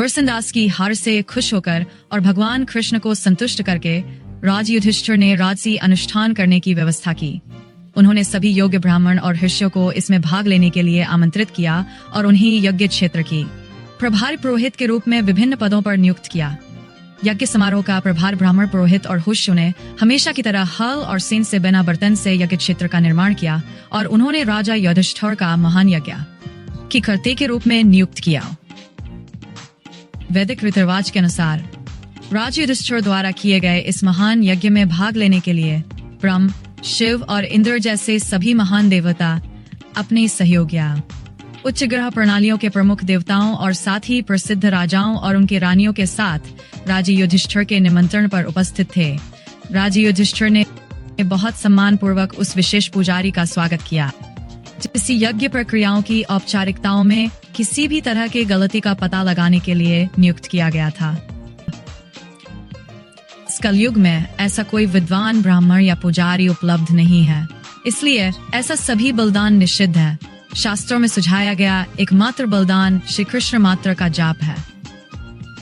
घोरसंदास की हार से खुश होकर और भगवान कृष्ण को संतुष्ट करके राज युधिष्ठिर ने राजसी अनुष्ठान करने की व्यवस्था की। उन्होंने सभी योग्य ब्राह्मण और ऋषियों को इसमें भाग लेने के लिए आमंत्रित किया और उन्हें यज्ञ क्षेत्र की प्रभारी पुरोहित के रूप में विभिन्न पदों पर नियुक्त किया। यज्ञ समारोह का प्रभार ब्राह्मण पुरोहित और हुष्य ने हमेशा की तरह हल और सेन से बिना बर्तन से यज्ञ क्षेत्र का निर्माण किया और उन्होंने राजा युधिष्ठिर का महान यज्ञ की कर्ते के रूप में नियुक्त किया। वैदिक रीति रिवाज के अनुसार राजा युधिष्ठिर द्वारा किए गए इस महान यज्ञ में भाग लेने के लिए ब्रह्म, शिव और इंद्र जैसे सभी महान देवता अपने सहयोग या उच्च ग्रह प्रणालियों के प्रमुख देवताओं और साथ ही प्रसिद्ध राजाओं और उनके रानियों के साथ राजा युधिष्ठिर के निमंत्रण पर उपस्थित थे। राजा युधिष्ठिर ने बहुत सम्मान पूर्वक उस विशेष पुजारी का स्वागत किया, जिस यज्ञ प्रक्रियाओं की औपचारिकताओं में किसी भी तरह की गलती का पता लगाने के लिए नियुक्त किया गया था। इस कलयुग में ऐसा कोई विद्वान ब्राह्मण या पुजारी उपलब्ध नहीं है, इसलिए ऐसा सभी बलिदान निषिद्ध है। शास्त्रों में सुझाया गया एकमात्र बलिदान श्री कृष्ण मात्र का जाप है।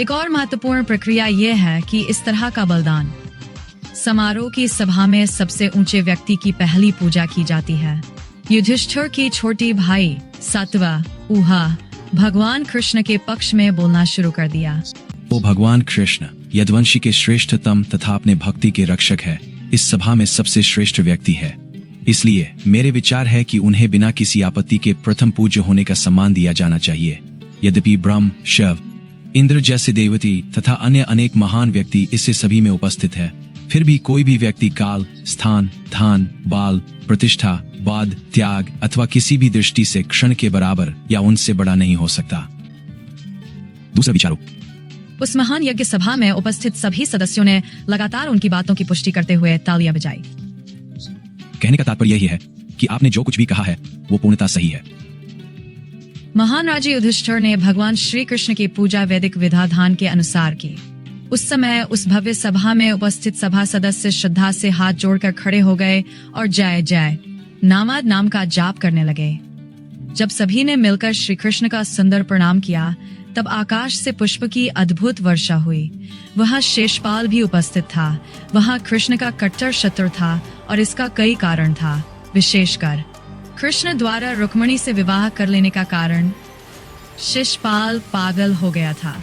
एक और महत्वपूर्ण प्रक्रिया यह है कि इस तरह का बलिदान समारोह की सभा में सबसे ऊंचे व्यक्ति की पहली पूजा की जाती है। युधिष्ठिर की छोटी भाई सात्वता भगवान कृष्ण के पक्ष में बोलना शुरू कर दिया। वो भगवान कृष्ण यदुवंशी के श्रेष्ठतम तथा अपने भक्ति के रक्षक है, इस सभा में सबसे श्रेष्ठ व्यक्ति है, इसलिए मेरे विचार है कि उन्हें बिना किसी आपत्ति के प्रथम पूज्य होने का सम्मान दिया जाना चाहिए। यद्यपि ब्रह्म, शिव, इंद्र जैसे देवती तथा अन्य अनेक महान व्यक्ति इससे सभी में उपस्थित है, फिर भी कोई भी व्यक्ति काल, स्थान, धन, बाल, प्रतिष्ठा, वाद, त्याग अथवा किसी भी दृष्टि से क्षण के बराबर या उनसे बड़ा नहीं हो सकता। दूसरा विचारो। उस महान यज्ञ सभा में उपस्थित सभी सदस्यों ने लगातार उनकी बातों की पुष्टि करते हुए तालियां बजाई। कहने का तात्पर्य यही है कि आपने जो कुछ भी कहा है वो पूर्णतः सही है। महान राजा युधिष्ठिर ने भगवान श्री कृष्ण की पूजा वैदिक विधान के अनुसार की। उस समय उस भव्य सभा में उपस्थित सभा सदस्य श्रद्धा से हाथ जोड़कर खड़े हो गए और जय जय नामाद नाम का जाप करने लगे। जब सभी ने मिलकर श्री कृष्ण का सुंदर प्रणाम किया, तब आकाश से पुष्प की अद्भुत वर्षा हुई। वहाँ शेषपाल भी उपस्थित था। वहाँ कृष्ण का कट्टर शत्रु था और इसका कई कारण था। विशेषकर कृष्ण द्वारा रुक्मिणी से विवाह कर लेने का कारण शेषपाल पागल हो गया था।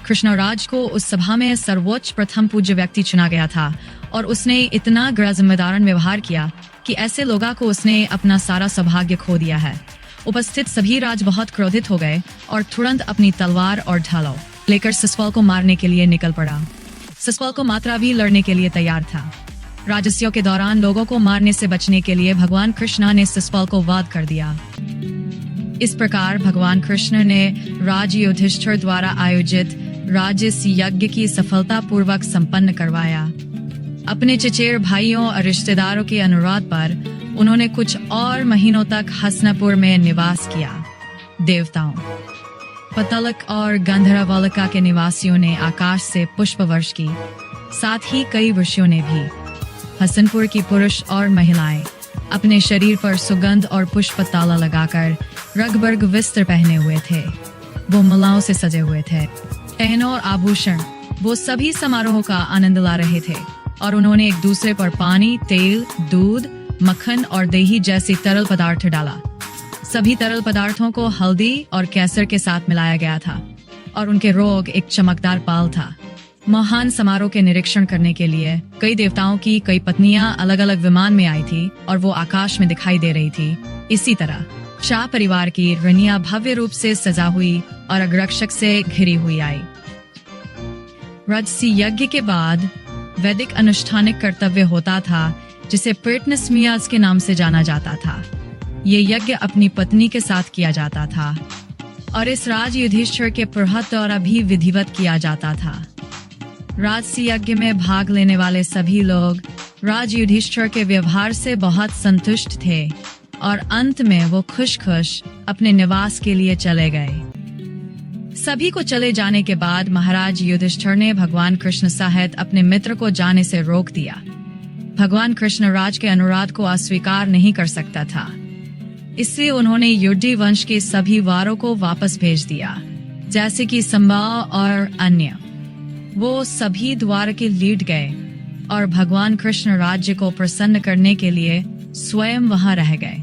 कृष्णराज को उस सभा में सर्वोच्च प्रथम पूज्य व्यक्ति चुना गया था और उसने इतना गैर जिम्मेदार व्यवहार किया कि ऐसे लोगों को उसने अपना सारा सौभाग्य खो दिया है। उपस्थित सभी राज बहुत क्रोधित हो गए और तुरंत अपनी तलवार और ढाल लेकर शिशुपाल को मारने के लिए निकल पड़ा। शिशुपाल को मात्रा भी लड़ने के लिए तैयार था। राजस्यों के दौरान लोगों को मारने से बचने के लिए भगवान कृष्ण ने शिशुपाल को वध कर दिया। इस प्रकार भगवान कृष्ण ने राजा युधिष्ठिर द्वारा आयोजित राजसी यज्ञ की सफलतापूर्वक संपन्न करवाया। अपने चचेरे भाइयों और रिश्तेदारों के अनुरोध पर उन्होंने कुछ और महीनों तक हस्तिनापुर में निवास किया। देवताओं, पतलक और गंधर्वलोका के निवासियों ने आकाश से पुष्प वर्ष की, साथ ही कई ऋषियों ने भी। हसनपुर की पुरुष और महिलाएं अपने शरीर पर सुगंध और पुष्प ताला लगाकर रंग-बिरंगे वस्त्र पहने हुए थे। वो मालाओं से सजे हुए थे। गहनों और आभूषण, वो सभी समारोह का आनंद ला रहे थे और उन्होंने एक दूसरे पर पानी, तेल, दूध, मक्खन और दही जैसे तरल पदार्थ डाला। सभी तरल पदार्थों को हल्दी और केसर के साथ मिलाया गया था और उनके रोग एक चमकदार पाल था। महान समारोह के निरीक्षण करने के लिए कई देवताओं की कई पत्नियां अलग अलग विमान में आई थी और वो आकाश में दिखाई दे रही थी। इसी तरह शाह परिवार की रानियां भव्य रूप से सजा हुई और अग्रक्षक से घिरी हुई आई। राजसी यज्ञ के बाद वैदिक अनुष्ठानिक कर्तव्य होता था जिसे पर्टनसमियाज के नाम से जाना जाता था। ये यज्ञ अपनी पत्नी के साथ किया जाता था और इस राज युधिष्ठिर के प्रहत द्वारा भी विधिवत किया जाता था। राजसी यज्ञ में भाग लेने वाले सभी लोग राज युधिष्ठिर के व्यवहार से बहुत संतुष्ट थे और अंत में वो खुश अपने निवास के लिए चले गए। सभी को चले जाने के बाद महाराज युधिष्ठिर ने भगवान कृष्ण सहित अपने मित्र को जाने से रोक दिया। भगवान कृष्ण राज के अनुरोध को अस्वीकार नहीं कर सकता था, इसलिए उन्होंने युद्धि वंश के सभी वारों को वापस भेज दिया। जैसे कि संबा और अन्य। वो सभी द्वारके लौट गए और भगवान कृष्ण राज्य को प्रसन्न करने के लिए स्वयं वहां रह गए।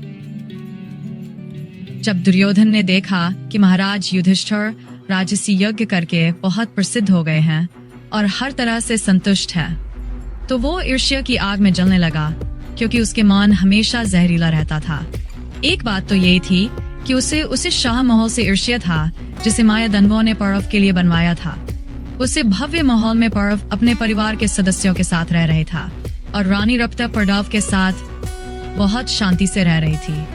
जब दुर्योधन ने देखा कि महाराज युधिष्ठिर राजसी यज्ञ करके बहुत प्रसिद्ध हो गए हैं और हर तरह से संतुष्ट है, तो वो ईर्ष्या की आग में जलने लगा, क्योंकि उसके मन हमेशा जहरीला रहता था। एक बात तो यही थी कि उसे शाह महल से ईर्ष्या था जिसे माया दंडवों ने पर्व के लिए बनवाया था। उसे भव्य माहौल में पर्व अपने परिवार के सदस्यों के साथ रह रहे था और रानी रप्ता पर्डव के साथ बहुत शांति से रह रही थी।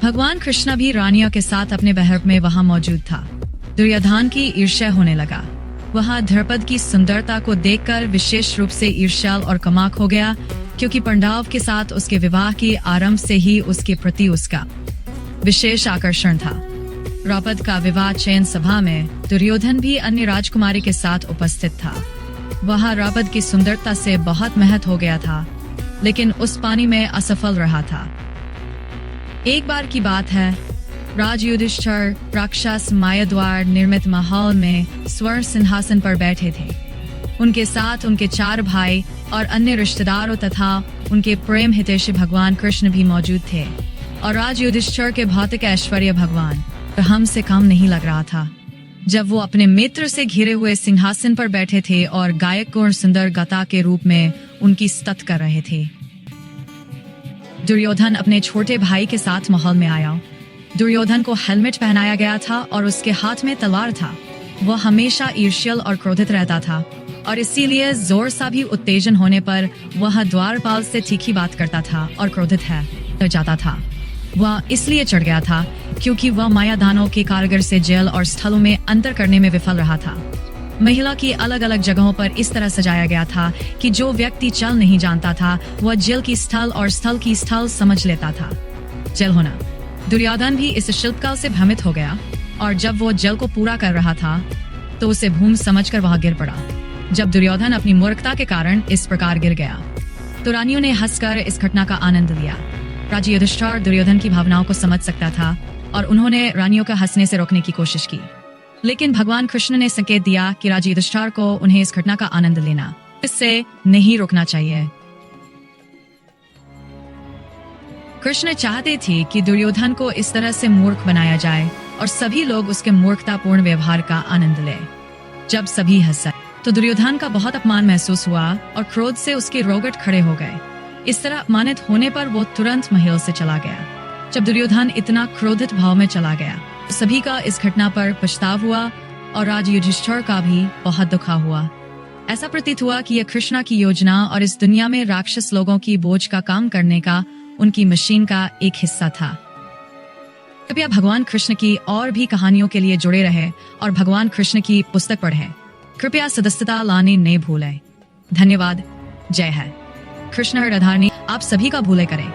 भगवान कृष्ण भी रानियों के साथ अपने बहर में वहां मौजूद था। दुर्योधन की ईर्ष्या होने लगा। वहां द्रौपदी की सुंदरता को देखकर विशेष रूप से ईर्ष्याल और कमाक हो गया, क्योंकि पांडव के साथ उसके विवाह के आरंभ से ही उसके प्रति उसका विशेष आकर्षण था। द्रौपदी का विवाह चयन सभा में दुर्योधन भी अन्य राजकुमारी के साथ उपस्थित था। वहां द्रौपदी की सुंदरता से बहुत मोहित हो गया था, लेकिन उस पानी में असफल रहा था। एक बार की बात है, राज युधिष्ठिर राक्षस मायाद्वार निर्मित महल में स्वर्ण सिंहासन पर बैठे थे। उनके साथ उनके 4 भाई और अन्य रिश्तेदारों तथा उनके प्रेम हितैषी भगवान कृष्ण भी मौजूद थे। और राज युधिष्ठिर के भौतिक ऐश्वर्य भगवान हम से कम नहीं लग रहा था, जब वो अपने मित्र से घिरे हुए सिंहासन पर बैठे थे और गायक को सुंदर गाता के रूप में उनकी स्तुति कर रहे थे। दुर्योधन अपने छोटे भाई के साथ महल में आया। दुर्योधन को हेलमेट पहनाया गया था और उसके हाथ में तलवार था। वह हमेशा ईर्ष्यल और क्रोधित रहता था और इसीलिए जोर सा भी उत्तेजन होने पर वह द्वारपाल से तीखी बात करता था और क्रोधित है जाता था। वह इसलिए चढ़ गया था क्योंकि वह मायादानों के कारीगर से जेल और स्थलों में अंतर करने में विफल रहा था। महिला की अलग अलग जगहों पर इस तरह सजाया गया था कि जो व्यक्ति चल नहीं जानता था वह जेल की स्थल और स्थल की स्थल समझ लेता था। जेल होना। दुर्योधन भी इस शिल्पकला से भ्रमित हो गया और जब वो जेल को पूरा कर रहा था तो उसे भूम समझकर वहां गिर पड़ा। जब दुर्योधन अपनी मूर्खता के कारण इस प्रकार गिर गया तो रानियों ने हंसकर इस घटना का आनंद लिया। राजा युधिष्ठिर दुर्योधन की भावनाओं को समझ सकता था और उन्होंने रानियों का हंसने से रोकने की कोशिश की, लेकिन भगवान कृष्ण ने संकेत दिया कि राजा युधिष्ठिर को उन्हें इस घटना का आनंद लेना, इससे नहीं रोकना चाहिए। कृष्ण चाहते थे कि दुर्योधन को इस तरह से मूर्ख बनाया जाए और सभी लोग उसके मूर्खतापूर्ण व्यवहार का आनंद लें। जब सभी हंसे तो दुर्योधन का बहुत अपमान महसूस हुआ और क्रोध से उसके रोगट खड़े हो गए। इस तरह अपमानित होने पर वो तुरंत महल से चला गया। जब दुर्योधन इतना क्रोधित भाव में चला गया, सभी का इस घटना पर पछतावा हुआ और राजा युधिष्ठिर का भी बहुत दुखा हुआ। ऐसा प्रतीत हुआ कि यह कृष्णा की योजना और इस दुनिया में राक्षस लोगों की बोझ का काम करने का उनकी मशीन का एक हिस्सा था। कृपया भगवान कृष्ण की और भी कहानियों के लिए जुड़े रहे और भगवान कृष्ण की पुस्तक पढ़ें। कृपया सदस्यता लाने नहीं भूलें। धन्यवाद। जय है कृष्ण राधारणी आप सभी का भूले करें।